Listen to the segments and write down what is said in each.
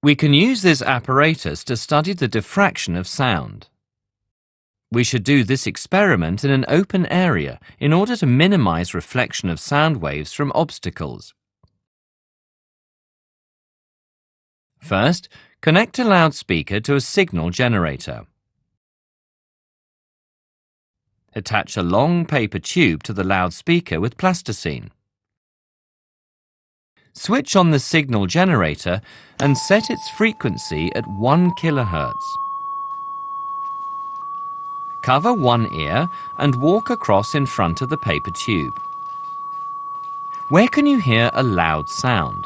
We can use this apparatus to study the diffraction of sound. We should do this experiment in an open area in order to minimize reflection of sound waves from obstacles. First, connect a loudspeaker to a signal generator. Attach a long paper tube to the loudspeaker with plasticine. Switch on the signal generator and set its frequency at 1 kHz. Cover one ear and walk across in front of the paper tube. Where can you hear a loud sound?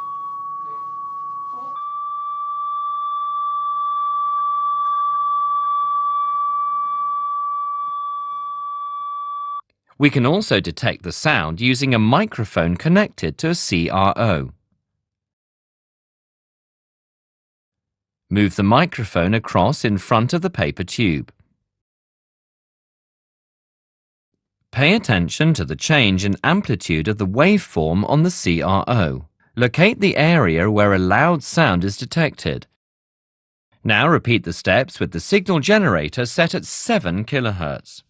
We can also detect the sound using a microphone connected to a CRO. Move the microphone across in front of the paper tube. Pay attention to the change in amplitude of the waveform on the CRO. Locate the area where a loud sound is detected. Now repeat the steps with the signal generator set at 7 kHz.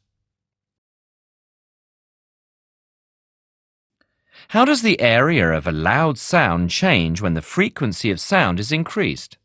How does the area of a loud sound change when the frequency of sound is increased?